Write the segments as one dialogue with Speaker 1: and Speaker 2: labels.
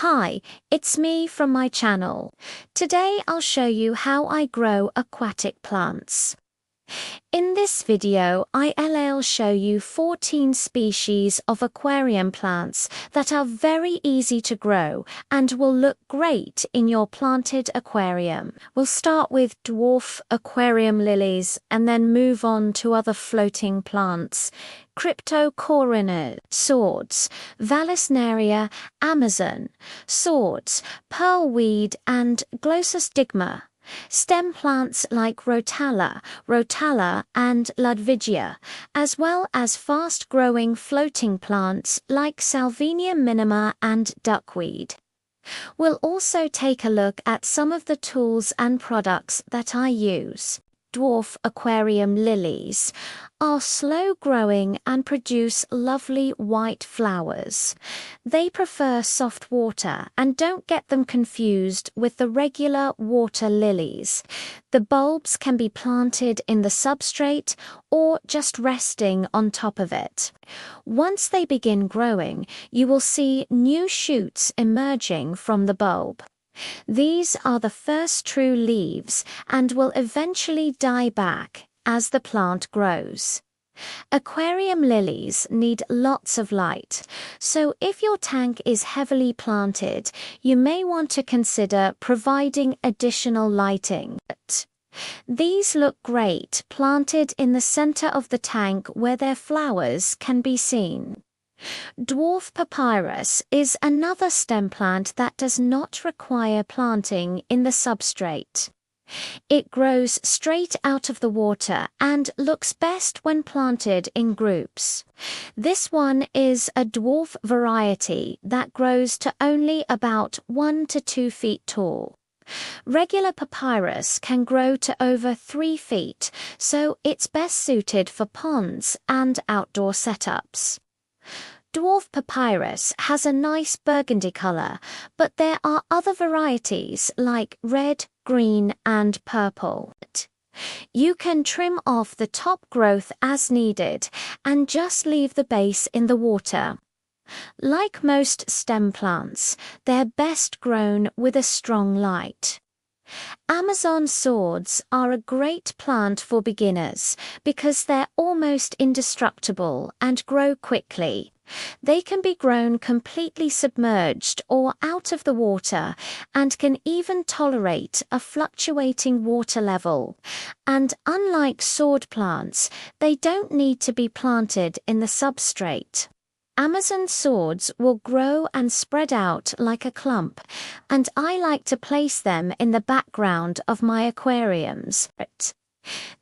Speaker 1: Hi, it's me from my channel. Today I'll show you how I grow aquatic plants. In this video, I'll show you 14 species of aquarium plants that are very easy to grow and will look great in your planted aquarium. We'll start with dwarf aquarium lilies and then move on to other floating plants. Cryptocorinid, swords, Vallisneria, Amazon, swords, pearlweed and glossostigma. Stem plants like Rotala and Ludwigia, as well as fast-growing floating plants like Salvinia minima and duckweed. We'll also take a look at some of the tools and products that I use. Dwarf aquarium lilies are slow-growing and produce lovely white flowers. They prefer soft water and don't get them confused with the regular water lilies. The bulbs can be planted in the substrate or just resting on top of it. Once they begin growing, you will see new shoots emerging from the bulb. These are the first true leaves and will eventually die back as the plant grows. Aquarium lilies need lots of light, so if your tank is heavily planted, you may want to consider providing additional lighting. These look great planted in the center of the tank where their flowers can be seen. Dwarf papyrus is another stem plant that does not require planting in the substrate. It grows straight out of the water and looks best when planted in groups. This one is a dwarf variety that grows to only about 1 to 2 feet tall. Regular papyrus can grow to over 3 feet, so it's best suited for ponds and outdoor setups. Dwarf papyrus has a nice burgundy color, but there are other varieties like red, green, and purple. You can trim off the top growth as needed and just leave the base in the water. Like most stem plants, they're best grown with a strong light. Amazon swords are a great plant for beginners because they're almost indestructible and grow quickly. They can be grown completely submerged or out of the water and can even tolerate a fluctuating water level. And unlike sword plants, they don't need to be planted in the substrate. Amazon swords will grow and spread out like a clump, and I like to place them in the background of my aquariums.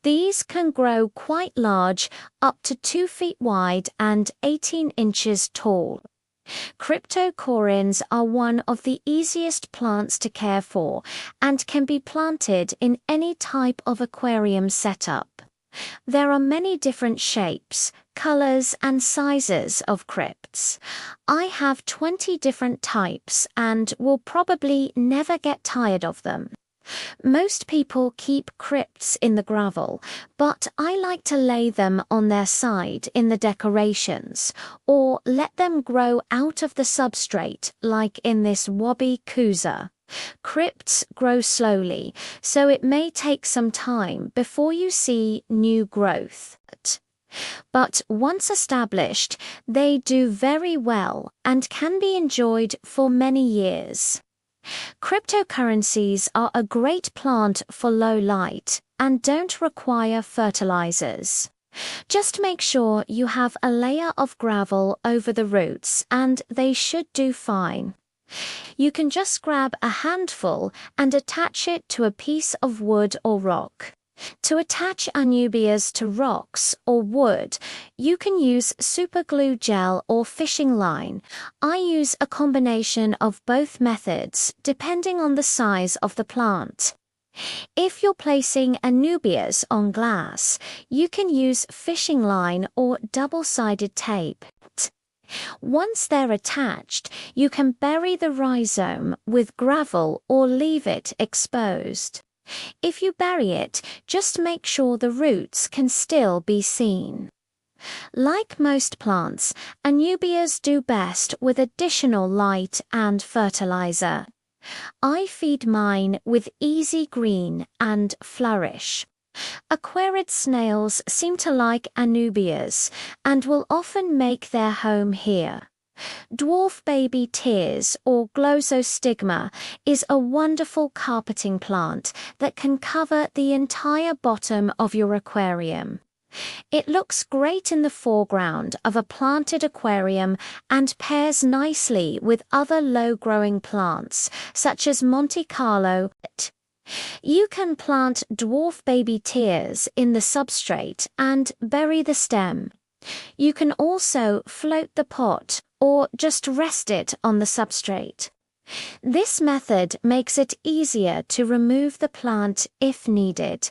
Speaker 1: These can grow quite large, up to 2 feet wide and 18 inches tall. Cryptocorins are one of the easiest plants to care for and can be planted in any type of aquarium setup. There are many different shapes, colors, and sizes of crypts. I have 20 different types and will probably never get tired of them. Most people keep crypts in the gravel, but I like to lay them on their side in the decorations, or let them grow out of the substrate like in this Wabi Kuza. Crypts grow slowly, so it may take some time before you see new growth. But once established, they do very well and can be enjoyed for many years. Cryptocurrencies are a great plant for low light and don't require fertilizers. Just make sure you have a layer of gravel over the roots and they should do fine. You can just grab a handful and attach it to a piece of wood or rock. To attach anubias to rocks or wood, you can use superglue gel or fishing line. I use a combination of both methods depending on the size of the plant. If you're placing anubias on glass, you can use fishing line or double-sided tape. Once they're attached, you can bury the rhizome with gravel or leave it exposed. If you bury it, just make sure the roots can still be seen. Like most plants, anubias do best with additional light and fertilizer. I feed mine with Easy Green and Flourish. Aquarid snails seem to like anubias and will often make their home here. Dwarf baby tears or glossostigma is a wonderful carpeting plant that can cover the entire bottom of your aquarium. It looks great in the foreground of a planted aquarium and pairs nicely with other low-growing plants, such as Monte Carlo. You can plant dwarf baby tears in the substrate and bury the stem. You can also float the pot or just rest it on the substrate. This method makes it easier to remove the plant if needed.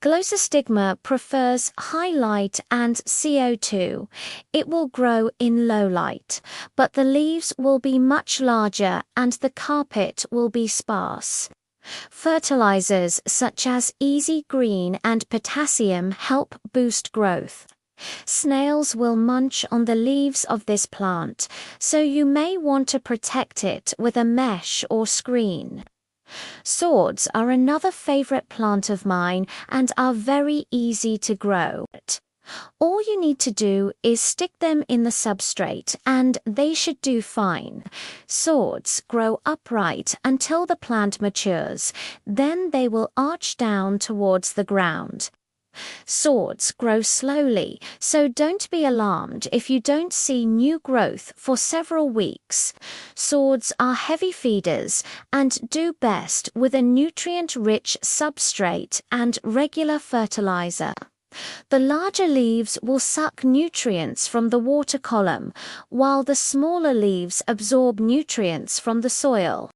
Speaker 1: Glossostigma prefers high light and CO2. It will grow in low light, but the leaves will be much larger and the carpet will be sparse. Fertilizers such as Easy Green and potassium help boost growth. Snails will munch on the leaves of this plant, so you may want to protect it with a mesh or screen. Swords are another favorite plant of mine and are very easy to grow. All you need to do is stick them in the substrate and they should do fine. Swords grow upright until the plant matures, then they will arch down towards the ground. Swords grow slowly, so don't be alarmed if you don't see new growth for several weeks. Swords are heavy feeders and do best with a nutrient-rich substrate and regular fertilizer. The larger leaves will suck nutrients from the water column, while the smaller leaves absorb nutrients from the soil.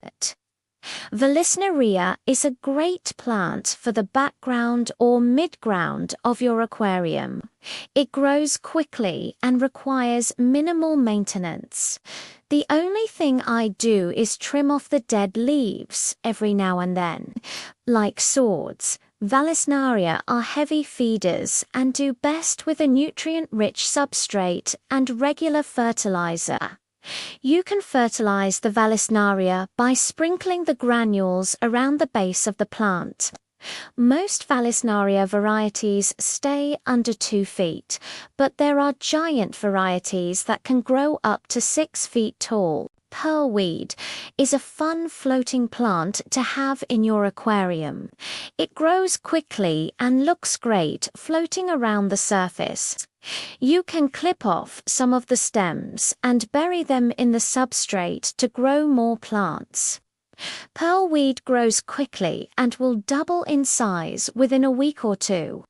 Speaker 1: Vallisneria is a great plant for the background or midground of your aquarium. It grows quickly and requires minimal maintenance. The only thing I do is trim off the dead leaves every now and then. Like swords, Vallisneria are heavy feeders and do best with a nutrient-rich substrate and regular fertilizer. You can fertilize the Vallisneria by sprinkling the granules around the base of the plant. Most Vallisneria varieties stay under 2 feet, but there are giant varieties that can grow up to 6 feet tall. Pearlweed is a fun floating plant to have in your aquarium. It grows quickly and looks great floating around the surface. You can clip off some of the stems and bury them in the substrate to grow more plants. Pearlweed grows quickly and will double in size within a week or 2.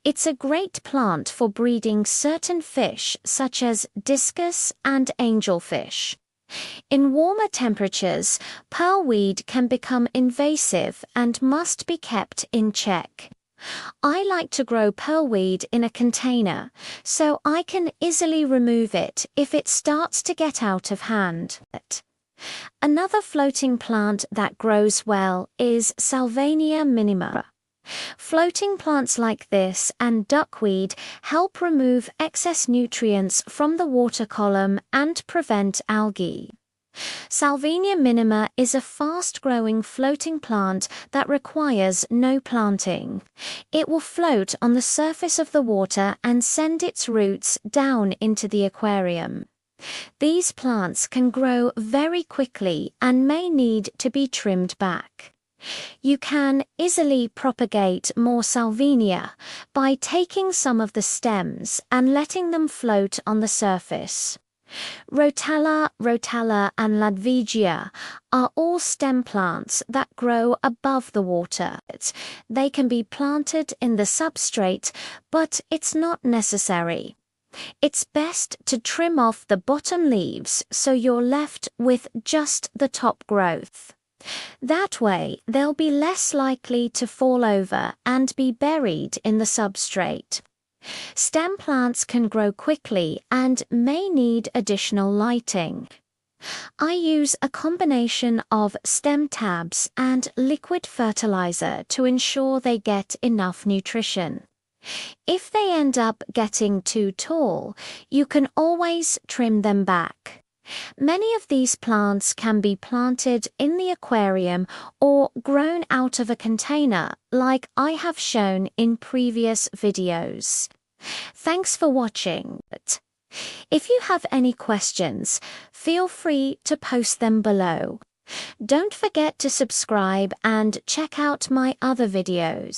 Speaker 1: It's a great plant for breeding certain fish such as discus and angelfish. In warmer temperatures, pearlweed can become invasive and must be kept in check. I like to grow pearlweed in a container, so I can easily remove it if it starts to get out of hand. Another floating plant that grows well is Salvania minima. Floating plants like this and duckweed help remove excess nutrients from the water column and prevent algae. Salvania minima is a fast-growing floating plant that requires no planting. It will float on the surface of the water and send its roots down into the aquarium. These plants can grow very quickly and may need to be trimmed back. You can easily propagate more Salvinia by taking some of the stems and letting them float on the surface. Rotella, and Ladvigia are all stem plants that grow above the water. They can be planted in the substrate, but it's not necessary. It's best to trim off the bottom leaves so you're left with just the top growth. That way, they'll be less likely to fall over and be buried in the substrate. Stem plants can grow quickly and may need additional lighting. I use a combination of stem tabs and liquid fertilizer to ensure they get enough nutrition. If they end up getting too tall, you can always trim them back. Many of these plants can be planted in the aquarium or grown out of a container, like I have shown in previous videos. Thanks for watching. If you have any questions, feel free to post them below. Don't forget to subscribe and check out my other videos.